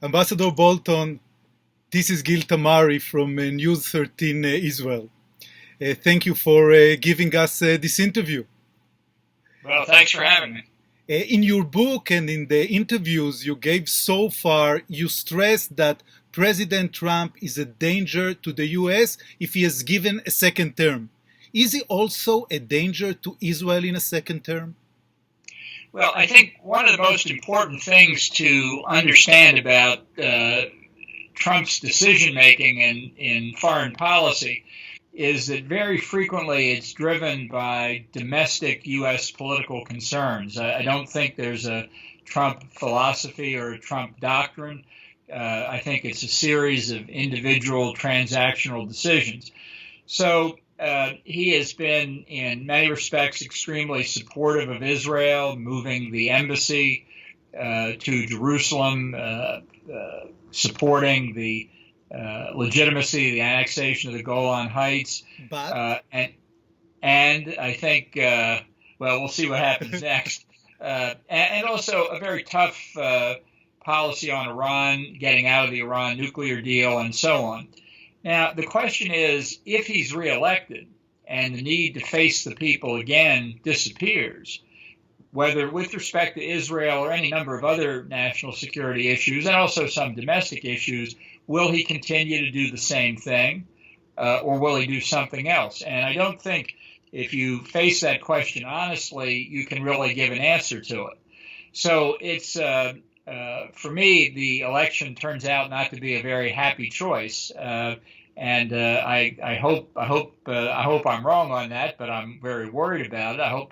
Ambassador Bolton, this is Gil Tamary from NEWS13 Israel. Thank you for giving us this interview. Well, thanks for having me. In your book and in the interviews you gave so far, you stressed that President Trump is a danger to the US if he is given a second term. Is he also a danger to Israel in a second term? Well, I think one of the most important things to understand about Trump's decision-making in foreign policy is that very frequently it's driven by domestic U.S. political concerns. I don't think there's a Trump philosophy or a Trump doctrine. I think it's a series of individual transactional decisions. So he has been, in many respects, extremely supportive of Israel, moving the embassy to Jerusalem, supporting the legitimacy of the annexation of the Golan Heights. But and I think, well, we'll see what happens next. And also a very tough policy on Iran, getting out of the Iran nuclear deal, and so on. Now, the question is, if he's reelected and the need to face the people again disappears, whether with respect to Israel or any number of other national security issues, and also some domestic issues, will he continue to do the same thing, or will he do something else? And I don't think if you face that question honestly, you can really give an answer to it. So it's, for me, the election turns out not to be a very happy choice. And I hope I'm wrong on that, but I'm very worried about it. I hope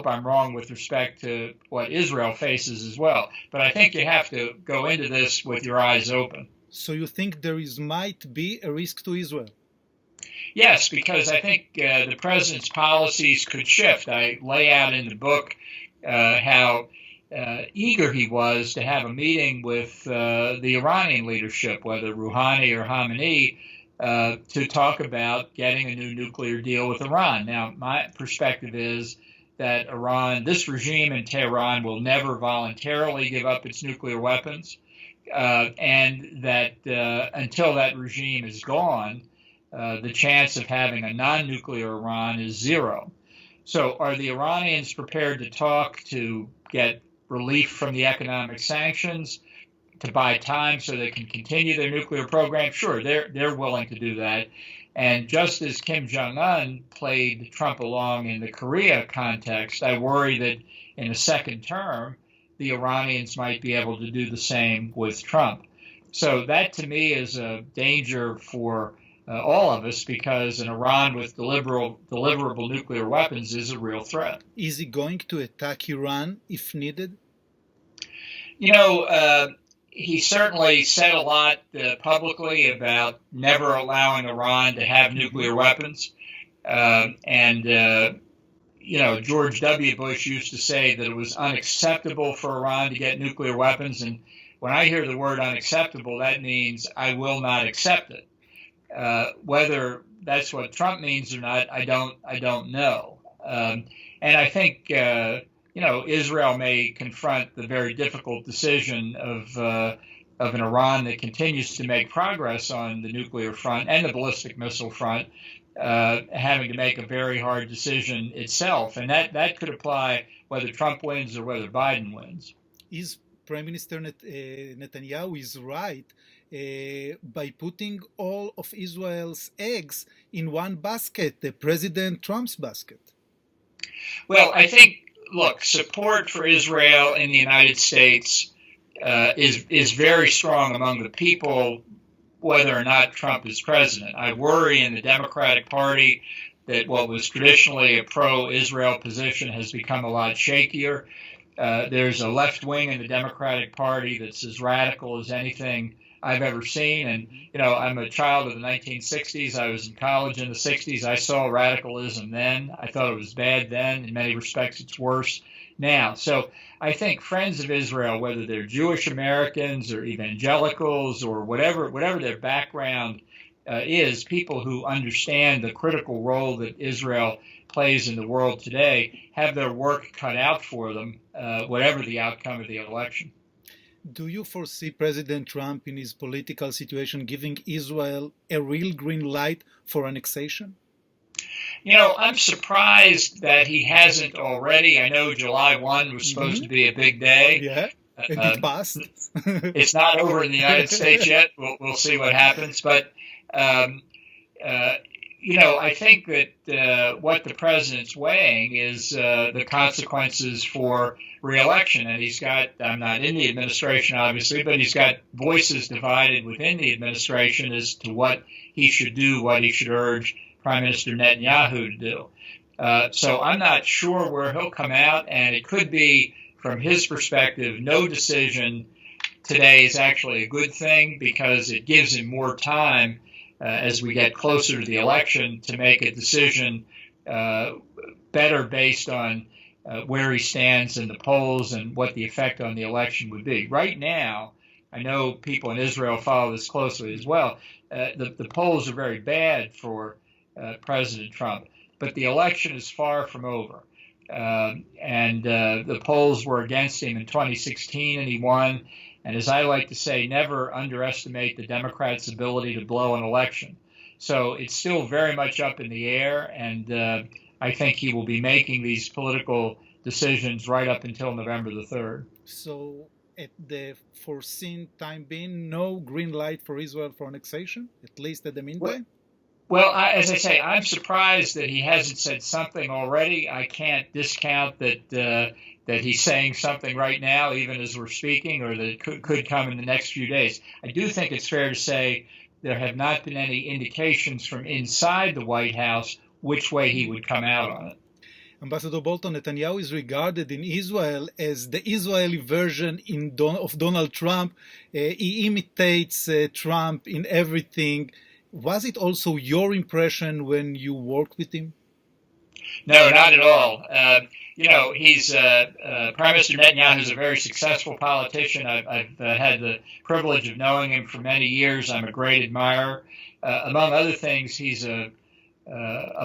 I'm wrong with respect to what Israel faces as well. But I think you have to go into this with your eyes open. So you think might be a risk to Israel? Yes, because I think the president's policies could shift. I lay out in the book how eager he was to have a meeting with the Iranian leadership, whether Rouhani or Khamenei, to talk about getting a new nuclear deal with Iran. Now, my perspective is that this regime in Tehran will never voluntarily give up its nuclear weapons, and that until that regime is gone, the chance of having a non-nuclear Iran is zero. So are the Iranians prepared to talk to get relief from the economic sanctions, to buy time so they can continue their nuclear program? Sure, they're willing to do that. And just as Kim Jong-un played Trump along in the Korea context, I worry that in a second term, the Iranians might be able to do the same with Trump. So that, to me, is a danger for all of us, because an Iran with deliverable nuclear weapons is a real threat. Is he going to attack Iran if needed? You know, he certainly said a lot publicly about never allowing Iran to have nuclear weapons. George W. Bush used to say that it was unacceptable for Iran to get nuclear weapons. And when I hear the word unacceptable, that means I will not accept it. Whether that's what Trump means or not, I don't know. And I think, Israel may confront the very difficult decision of an Iran that continues to make progress on the nuclear front and the ballistic missile front, having to make a very hard decision itself. And that could apply whether Trump wins or whether Biden wins. Is Prime Minister Netanyahu is right by putting all of Israel's eggs in one basket, the President Trump's basket? Well, I think, look, support for Israel in the United States is very strong among the people, whether or not Trump is president. I worry in the Democratic Party that what was traditionally a pro-Israel position has become a lot shakier. There's a left wing in the Democratic Party that's as radical as anything I've ever seen. And, I'm a child of the 1960s. I was in college in the 60s. I saw radicalism then. I thought it was bad then. In many respects, it's worse now. So I think friends of Israel, whether they're Jewish Americans or evangelicals or whatever their background is, people who understand the critical role that Israel plays in the world today, have their work cut out for them, whatever the outcome of the election. Do you foresee President Trump in his political situation giving Israel a real green light for annexation? I'm surprised that he hasn't already. I know July 1 was supposed to be a big day. Yeah, and it passed. It's not over in the United States yet. We'll see what happens. But, I think that what the president's weighing is the consequences for reelection. And I'm not in the administration, obviously, but he's got voices divided within the administration as to what he should do, what he should urge Prime Minister Netanyahu to do. So I'm not sure where he'll come out, and it could be, from his perspective, no decision today is actually a good thing because it gives him more time as we get closer to the election to make a decision better based on where he stands in the polls and what the effect on the election would be. Right now, I know people in Israel follow this closely as well. The polls are very bad for President Trump, but the election is far from over. And the polls were against him in 2016, and he won. And as I like to say, never underestimate the Democrats' ability to blow an election. So it's still very much up in the air, and I think he will be making these political decisions right up until November the 3rd. So at the foreseen time being, no green light for Israel for annexation, at least at the meantime? Well, as I say, I'm surprised that he hasn't said something already. I can't discount that he's saying something right now, even as we're speaking, or that it could come in the next few days. I do think it's fair to say there have not been any indications from inside the White House which way he would come out on it. Ambassador Bolton, Netanyahu is regarded in Israel as the Israeli version of Donald Trump. He imitates Trump in everything. Was it also your impression when you worked with him? No, not at all. He's Prime Minister Netanyahu is a very successful politician. I've had the privilege of knowing him for many years. I'm a great admirer. Among other things, he's a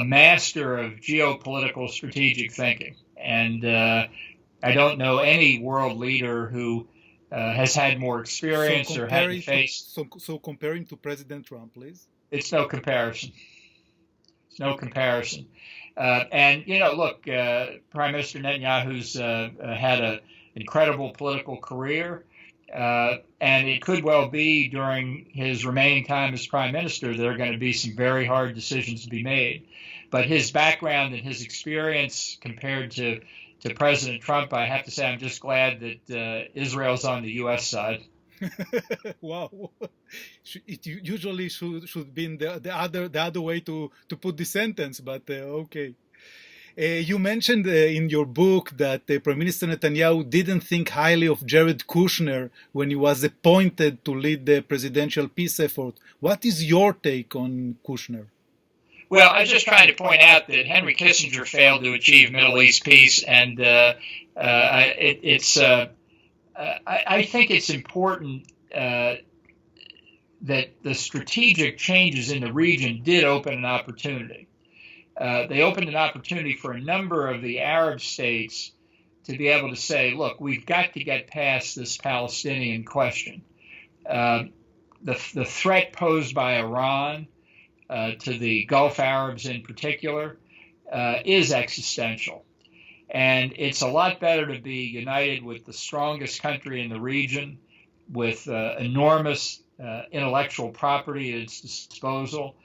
master of geopolitical strategic thinking. And I don't know any world leader who has had more experience or had to face. So comparing to President Trump, please. It's no comparison. It's no comparison. Look, Prime Minister Netanyahu's had an incredible political career, and it could well be during his remaining time as Prime Minister there are going to be some very hard decisions to be made. But his background and his experience compared to President Trump, I have to say I'm just glad that Israel's on the U.S. side. Wow, it usually should be in the other way to put the sentence, but okay. You mentioned in your book that Prime Minister Netanyahu didn't think highly of Jared Kushner when he was appointed to lead the presidential peace effort. What is your take on Kushner? Well, I'm just trying to point out that Henry Kissinger failed to achieve Middle East peace, and I think it's important that the strategic changes in the region did open an opportunity. They opened an opportunity for a number of the Arab states to be able to say, look, we've got to get past this Palestinian question. The threat posed by Iran to the Gulf Arabs in particular is existential. And it's a lot better to be united with the strongest country in the region with enormous intellectual property at its disposal.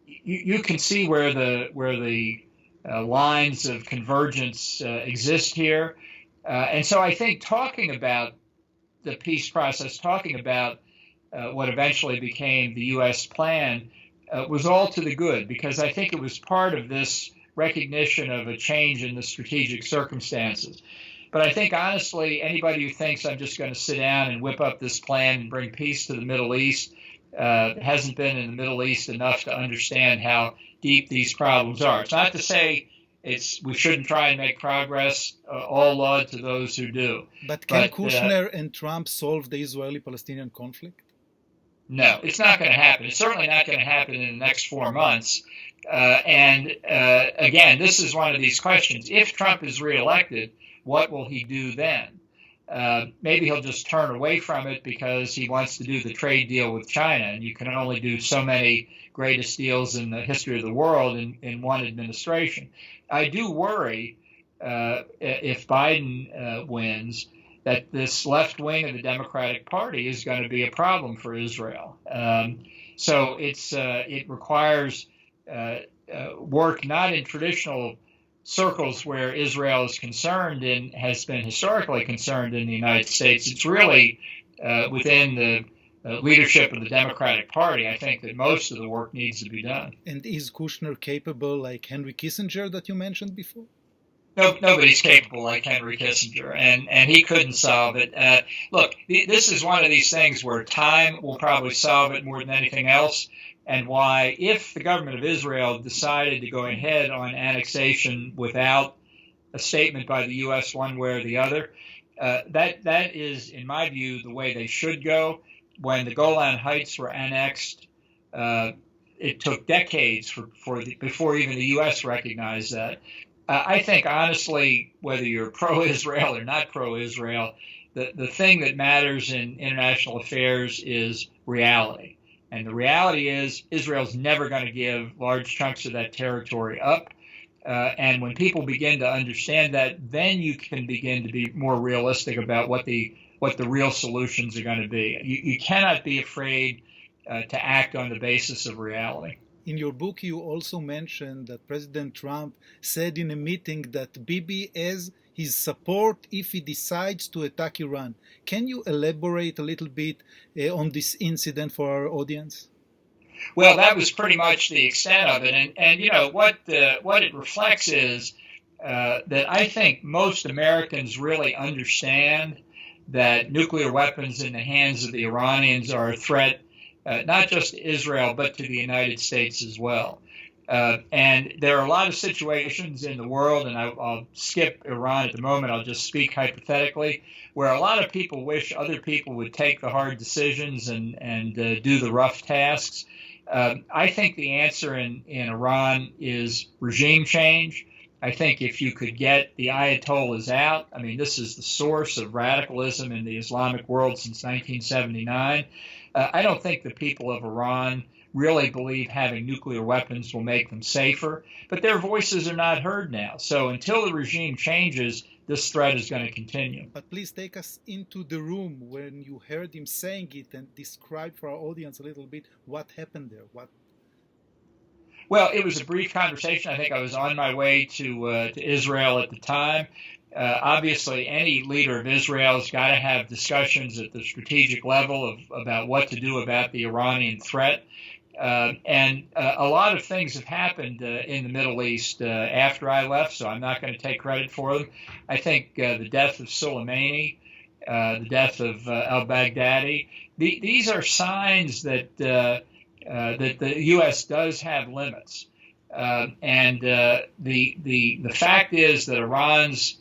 You can see where the lines of convergence exist here. And so I think talking about the peace process, talking about what eventually became the U.S. plan was all to the good, because I think it was part of this recognition of a change in the strategic circumstances. But I think, honestly, anybody who thinks I'm just going to sit down and whip up this plan and bring peace to the Middle East hasn't been in the Middle East enough to understand how deep these problems are. It's not to say we shouldn't try and make progress. All laud to those who do. But can Kushner and Trump solve the Israeli-Palestinian conflict? No, it's not going to happen. It's certainly not going to happen in the next 4 months. Again, this is one of these questions. If Trump is reelected, what will he do then? maybe he'll just turn away from it because he wants to do the trade deal with China. And you can only do so many greatest deals in the history of the world in one administration. I do worry if Biden wins, that this left wing of the Democratic Party is going to be a problem for Israel. So it requires work not in traditional circles where Israel is concerned and has been historically concerned in the United States. It's really within the leadership of the Democratic Party. I think that most of the work needs to be done. And is Kushner capable like Henry Kissinger that you mentioned before? No, nobody's capable like Henry Kissinger, and he couldn't solve it. Look, this is one of these things where time will probably solve it more than anything else, and why, if the government of Israel decided to go ahead on annexation without a statement by the U.S. one way or the other, that is, in my view, the way they should go. When the Golan Heights were annexed, it took decades before even the U.S. recognized that. I think, honestly, whether you're pro-Israel or not pro-Israel, the thing that matters in international affairs is reality. And the reality is Israel's never going to give large chunks of that territory up. And when people begin to understand that, then you can begin to be more realistic about what the real solutions are going to be. You cannot be afraid to act on the basis of reality. In your book, you also mentioned that President Trump said in a meeting that Bibi has his support if he decides to attack Iran. Can you elaborate a little bit on this incident for our audience? Well, that was pretty much the extent of it. And you know, what it reflects is that I think most Americans really understand that nuclear weapons in the hands of the Iranians are a threat not just to Israel, but to the United States as well. And there are a lot of situations in the world, and I'll skip Iran at the moment, I'll just speak hypothetically, where a lot of people wish other people would take the hard decisions and do the rough tasks. I think the answer in Iran is regime change. I think if you could get the Ayatollahs out, I mean, this is the source of radicalism in the Islamic world since 1979. I don't think the people of Iran really believe having nuclear weapons will make them safer, but their voices are not heard now. So until the regime changes, this threat is going to continue. But please take us into the room when you heard him saying it and describe for our audience a little bit what happened there. Well, it was a brief conversation. I think I was on my way to Israel at the time. Obviously, any leader of Israel has got to have discussions at the strategic level about what to do about the Iranian threat. And a lot of things have happened in the Middle East after I left, so I'm not going to take credit for them. I think the death of Soleimani, the death of al-Baghdadi, these are signs that the U.S. does have limits. And the fact is that Iran's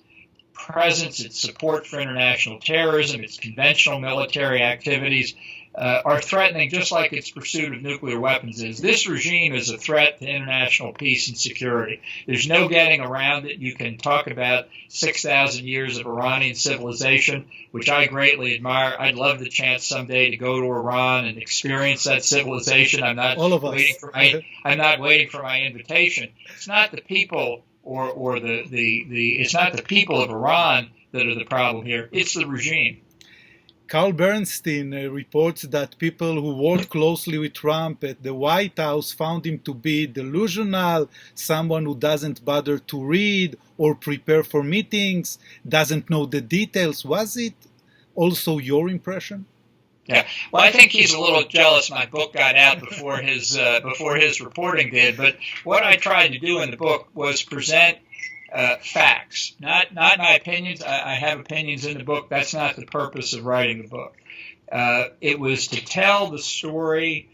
presence, its support for international terrorism, its conventional military activities are threatening, just like its pursuit of nuclear weapons is. This regime is a threat to international peace and security. There's no getting around it. You can talk about 6,000 years of Iranian civilization, which I greatly admire. I'd love the chance someday to go to Iran and experience that civilization. I'm not waiting for my invitation. It's not the people or it's not the people of Iran that are the problem here. It's the regime. Carl Bernstein reports that people who worked closely with Trump at the White House found him to be delusional, someone who doesn't bother to read or prepare for meetings, doesn't know the details. Was it also your impression? Yeah, well, I think he's a little jealous my book got out before his reporting did. But what I tried to do in the book was present facts, not my opinions. I have opinions in the book. That's not the purpose of writing the book. It was to tell the story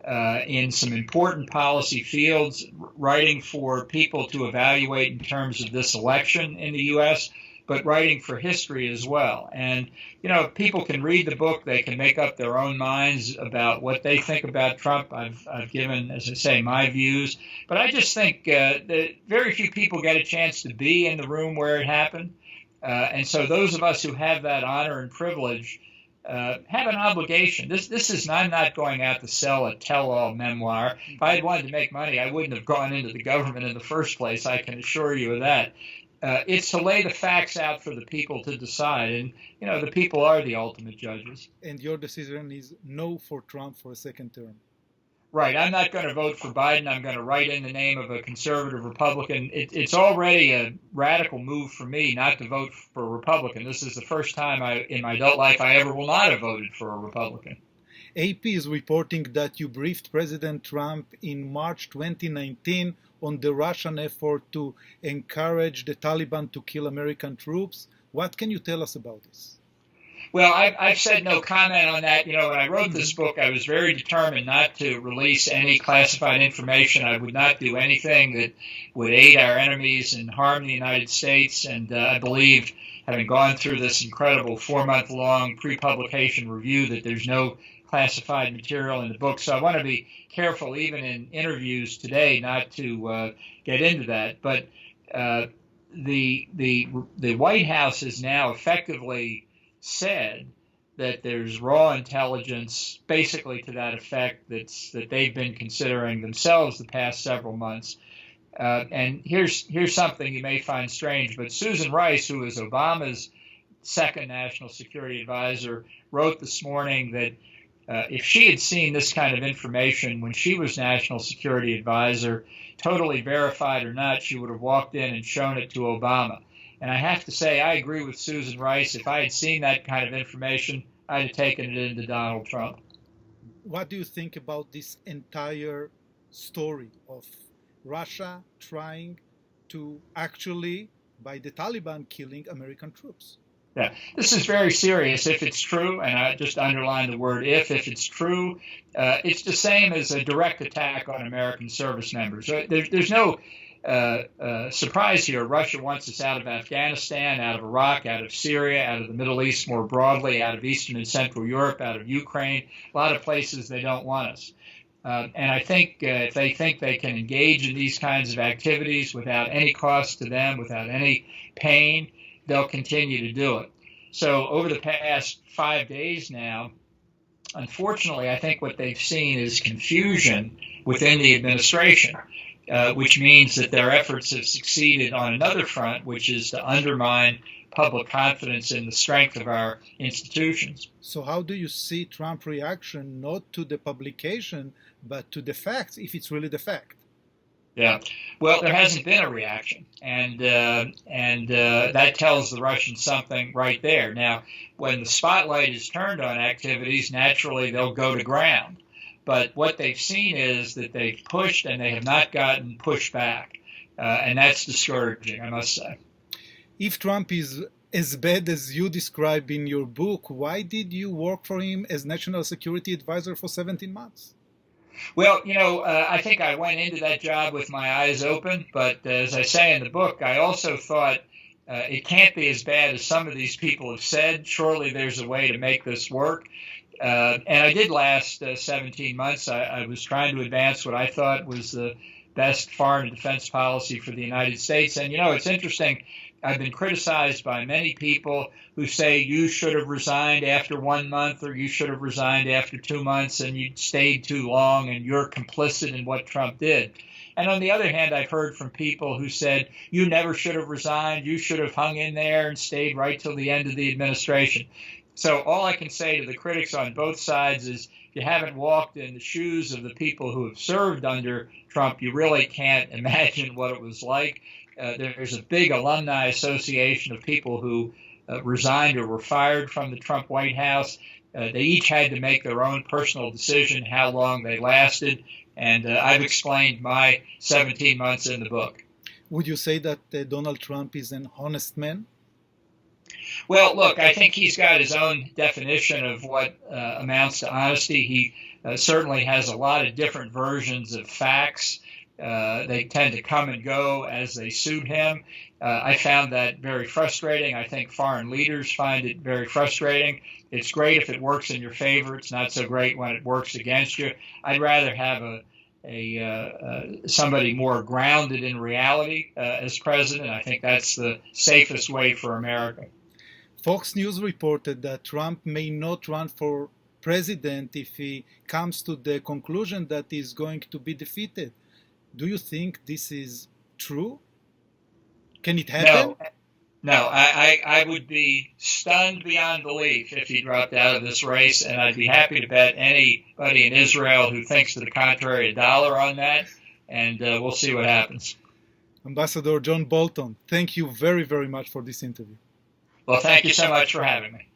in some important policy fields, writing for people to evaluate in terms of this election in the U.S., but writing for history as well. And, you know, people can read the book. They can make up their own minds about what they think about Trump. I've given, as I say, my views. But I just think that very few people get a chance to be in the room where it happened. And so those of us who have that honor and privilege have an obligation. This is I'm not going out to sell a tell-all memoir. If I had wanted to make money, I wouldn't have gone into the government in the first place. I can assure you of that. It's to lay the facts out for the people to decide, and the people are the ultimate judges. And your decision is no for Trump for a second term. Right. I'm not going to vote for Biden. I'm going to write in the name of a conservative Republican. It's already a radical move for me not to vote for a Republican. This is the first time in my adult life I ever will not have voted for a Republican. AP is reporting that you briefed President Trump in March 2019 on the Russian effort to encourage the Taliban to kill American troops. What can you tell us about this? Well, I've said no comment on that. When I wrote this book, I was very determined not to release any classified information. I would not do anything that would aid our enemies and harm the United States. And I believed, having gone through this incredible 4-month-long pre-publication review, that there's no classified material in the book. So I want to be careful, even in interviews today, not to get into that. But the White House has now effectively said that there's raw intelligence, basically to that effect, that they've been considering themselves the past several months. And here's something you may find strange, but Susan Rice, who is Obama's second national security advisor, wrote this morning that if she had seen this kind of information when she was national security advisor, totally verified or not, she would have walked in and shown it to Obama. And I have to say, I agree with Susan Rice. If I had seen that kind of information, I'd have taken it into Donald Trump. What do you think about this entire story of Russia trying to actually, by the Taliban, killing American troops? Yeah, this is very serious if it's true, and I just underline the word if it's true. It's the same as a direct attack on American service members. There's no surprise here. Russia wants us out of Afghanistan, out of Iraq, out of Syria, out of the Middle East more broadly, out of Eastern and Central Europe, out of Ukraine, a lot of places they don't want us. And I think if they think they can engage in these kinds of activities without any cost to them, without any pain, they'll continue to do it. So over the past 5 days now, unfortunately, I think what they've seen is confusion within the administration. Which means that their efforts have succeeded on another front, which is to undermine public confidence in the strength of our institutions. So how do you see Trump's reaction, not to the publication, but to the facts, if it's really the fact? Yeah, well, there hasn't been a reaction, and that tells the Russians something right there. Now, when the spotlight is turned on activities, naturally they'll go to ground. But what they've seen is that they've pushed and they have not gotten pushed back. And that's discouraging, I must say. If Trump is as bad as you describe in your book, why did you work for him as National Security Advisor for 17 months? Well, I think I went into that job with my eyes open. But as I say in the book, I also thought it can't be as bad as some of these people have said. Surely there's a way to make this work. And I did last 17 months. I was trying to advance what I thought was the best foreign and defense policy for the United States. And, it's interesting. I've been criticized by many people who say you should have resigned after 1 month or you should have resigned after 2 months and you stayed too long and you're complicit in what Trump did. And on the other hand, I've heard from people who said you never should have resigned. You should have hung in there and stayed right till the end of the administration. So all I can say to the critics on both sides is if you haven't walked in the shoes of the people who have served under Trump, you really can't imagine what it was like. There's a big alumni association of people who resigned or were fired from the Trump White House. They each had to make their own personal decision how long they lasted. And I've explained my 17 months in the book. Would you say that Donald Trump is an honest man? Well, look, I think he's got his own definition of what amounts to honesty. He certainly has a lot of different versions of facts. They tend to come and go as they suit him. I found that very frustrating. I think foreign leaders find it very frustrating. It's great if it works in your favor. It's not so great when it works against you. I'd rather have somebody more grounded in reality as president. I think that's the safest way for America. Fox News reported that Trump may not run for president if he comes to the conclusion that he's going to be defeated. Do you think this is true? Can it happen? No, I would be stunned beyond belief if he dropped out of this race, and I'd be happy to bet anybody in Israel who thinks to the contrary $1 on that, and we'll see what happens. Ambassador John Bolton, thank you very, very much for this interview. Well, thank you so much for having me.